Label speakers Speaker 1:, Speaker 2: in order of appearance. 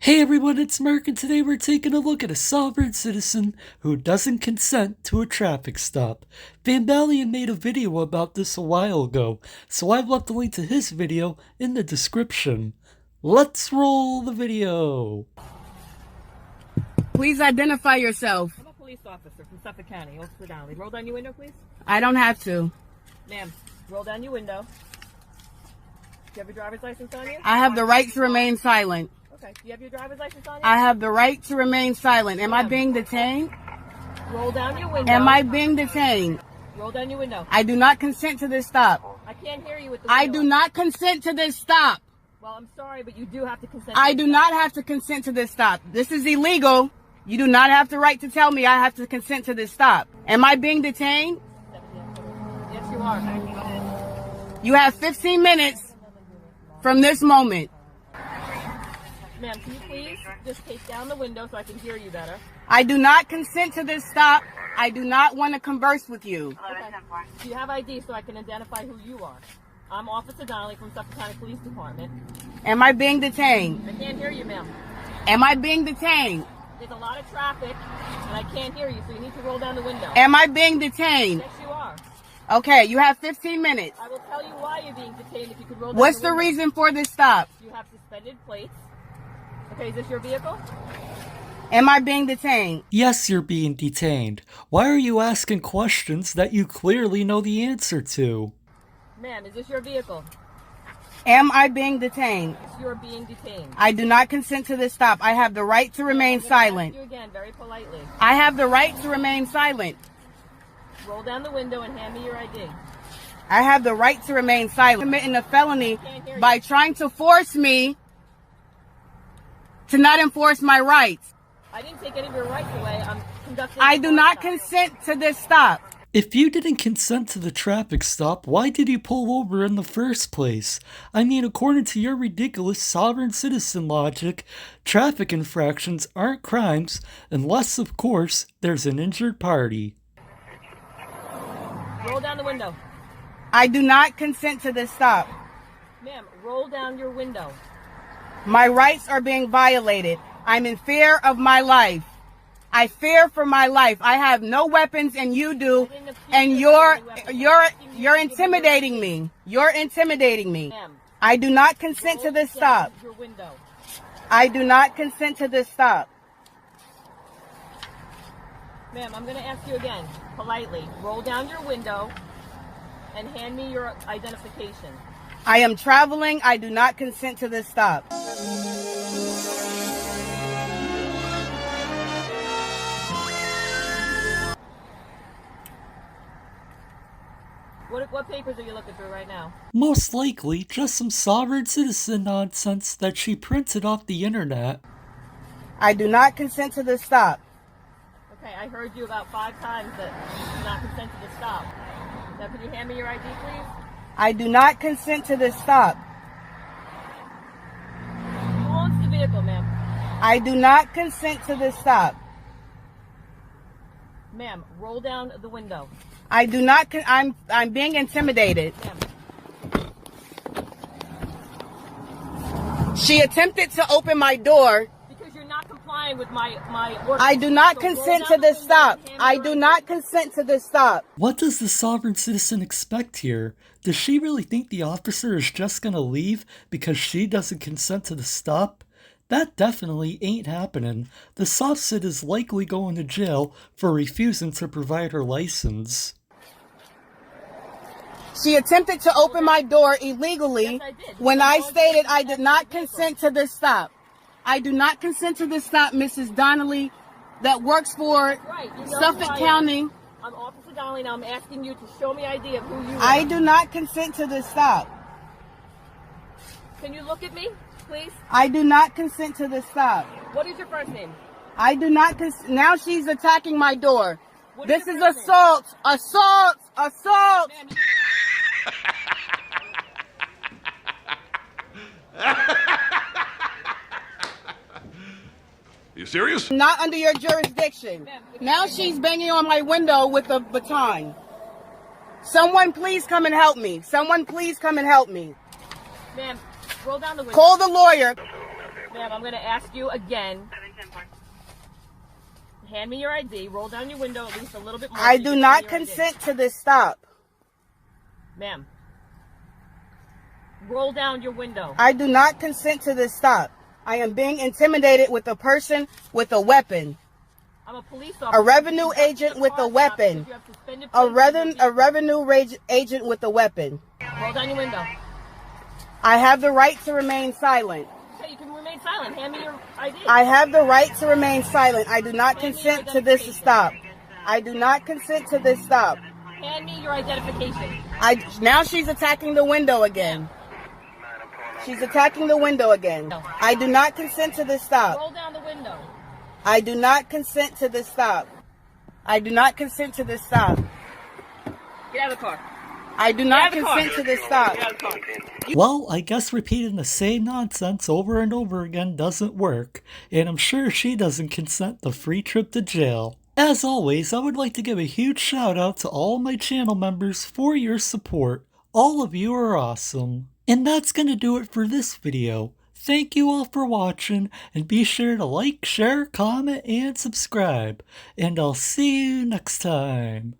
Speaker 1: Hey everyone, it's Mark, and today we're taking a look at a sovereign citizen who doesn't consent to a traffic stop. Bandon made a video about this a while ago, so I've left a link to his video in the description. Let's roll the video.
Speaker 2: Please identify yourself.
Speaker 3: I'm a police officer from Suffolk County, Officer Donnelly. Roll down your window, please.
Speaker 2: I don't have to.
Speaker 3: Ma'am, roll down your window. Do you have your driver's license on you?
Speaker 2: I have the right to remain silent.
Speaker 3: Okay. Do you have your driver's license on you?
Speaker 2: I have the right to remain silent. Am I being detained?
Speaker 3: Roll down your window.
Speaker 2: Am I being detained?
Speaker 3: Roll down your window.
Speaker 2: I do not consent to this stop.
Speaker 3: I can't hear you with the
Speaker 2: I
Speaker 3: window.
Speaker 2: do not consent to this stop.
Speaker 3: Well, I'm sorry, but you do have to consent.
Speaker 2: I do not have to consent to this stop. This is illegal. You do not have the right to tell me I have to consent to this stop. Am I being detained?
Speaker 3: Yes, you are.
Speaker 2: You have 15 minutes from this moment.
Speaker 3: Ma'am, can you please just take down the window so I can hear you better?
Speaker 2: I do not consent to this stop. I do not want to converse with you.
Speaker 3: Okay. Do you have ID so I can identify who you are? I'm Officer Donnelly from Suffolk County Police Department.
Speaker 2: Am I being detained?
Speaker 3: I can't hear you, ma'am.
Speaker 2: Am I being detained?
Speaker 3: There's a lot of traffic, and I can't hear you, so you need to roll down the window.
Speaker 2: Am I being detained?
Speaker 3: Yes, you are.
Speaker 2: Okay, you have 15 minutes.
Speaker 3: I will tell you why you're being detained if you could roll down
Speaker 2: What's
Speaker 3: the
Speaker 2: the
Speaker 3: window.
Speaker 2: reason for this stop?
Speaker 3: You have suspended plates. Okay, is this your vehicle?
Speaker 2: Am I being detained?
Speaker 1: Yes, you're being detained. Why are you asking questions that you clearly know the answer to?
Speaker 3: Ma'am, is this your vehicle?
Speaker 2: Am I being detained?
Speaker 3: Yes, you're being detained.
Speaker 2: I do not consent to this stop. I have the right to remain silent.
Speaker 3: Ask you again, very politely.
Speaker 2: I have the right to remain silent.
Speaker 3: Roll down the window and hand me your ID.
Speaker 2: I have the right to remain silent. Committing a felony by trying to force me to not enforce my rights.
Speaker 3: I didn't take any of your rights away. I'm conducting.
Speaker 2: I do not consent to this stop.
Speaker 1: If you didn't consent to the traffic stop, why did you pull over in the first place? I mean, according to your ridiculous sovereign citizen logic, traffic infractions aren't crimes unless, of course, there's an injured party.
Speaker 3: Roll down the window.
Speaker 2: I do not consent to this stop.
Speaker 3: Ma'am, roll down your window.
Speaker 2: My rights are being violated. I'm in fear of my life. I fear for my life. I have no weapons and you do, and you're intimidating me. You're intimidating me. I do not consent to this stop.
Speaker 3: Your window.
Speaker 2: I do not consent to this stop.
Speaker 3: Ma'am, I'm going to ask you again, politely. Roll down your window and hand me your identification.
Speaker 2: I am traveling. I do not consent to this stop.
Speaker 3: What papers are you looking through right now?
Speaker 1: Most likely, just some sovereign citizen nonsense that she printed off the internet.
Speaker 2: I do not consent to this stop.
Speaker 3: Okay, I heard you about 5 times that you do not consent to the stop. Now, can you hand me your ID, please?
Speaker 2: I do not consent to this stop.
Speaker 3: Who owns the vehicle, ma'am?
Speaker 2: I do not consent to this stop.
Speaker 3: Ma'am, roll down the window.
Speaker 2: I do not. I'm being intimidated.
Speaker 3: Ma'am.
Speaker 2: She attempted to open my door.
Speaker 3: Because you're not complying with my orders.
Speaker 2: I do not
Speaker 3: So
Speaker 2: consent to this stop. I do not consent to this stop.
Speaker 1: What does the sovereign citizen expect here? Does she really think the officer is just gonna leave because she doesn't consent to the stop? That definitely ain't happening. The soft sit is likely going to jail for refusing to provide her license.
Speaker 2: She attempted to open my door illegally
Speaker 3: Yes, I did.
Speaker 2: when I stated I did not consent to this stop. I do not consent to this stop, Mrs. Donnelly, that works for
Speaker 3: Right. You know
Speaker 2: Suffolk
Speaker 3: who I am.
Speaker 2: County.
Speaker 3: I'm Officer Donnelly, and I'm asking you to show me ID of who you are.
Speaker 2: I do not consent to this stop.
Speaker 3: Can you look at me, please?
Speaker 2: I do not consent to this stop.
Speaker 3: What is your first name?
Speaker 2: I do not now she's attacking my door.
Speaker 3: What
Speaker 2: This
Speaker 3: your
Speaker 2: is
Speaker 3: first name?
Speaker 2: assault. Assault. Assault.
Speaker 3: Ma'am,
Speaker 4: You serious?
Speaker 2: Not under your jurisdiction.
Speaker 3: Ma'am,
Speaker 2: Now she's banging on my window with a baton. Someone please come and help me. Someone please come and help me.
Speaker 3: Ma'am, roll down the window.
Speaker 2: Call the lawyer.
Speaker 3: Ma'am, I'm going to ask you again. Hand me your ID. Roll down your window at least a little bit more.
Speaker 2: I do not consent to this stop.
Speaker 3: Ma'am, roll down your window.
Speaker 2: I do not consent to this stop. I am being intimidated with a person with a weapon.
Speaker 3: I'm a police officer.
Speaker 2: A revenue agent with a weapon. A revenue agent with a weapon.
Speaker 3: Roll down your window.
Speaker 2: I have the right to remain silent.
Speaker 3: Okay, you can remain silent. Hand me your ID.
Speaker 2: I have the right to remain silent. I do not consent to this stop. I do not consent to this stop.
Speaker 3: Hand me your identification.
Speaker 2: Now she's attacking the window again. She's attacking the window again. I do not consent to this stop.
Speaker 3: Roll down the window.
Speaker 2: I do not consent to this stop. I do not consent to this stop.
Speaker 3: Get out of the car.
Speaker 2: I do not consent to this stop.
Speaker 1: Well, I guess repeating the same nonsense over and over again doesn't work, and I'm sure she doesn't consent to free trip to jail. As always, I would like to give a huge shout out to all my channel members for your support. All of you are awesome. And that's gonna do it for this video. Thank you all for watching, and be sure to like, share, comment, and subscribe. And I'll see you next time.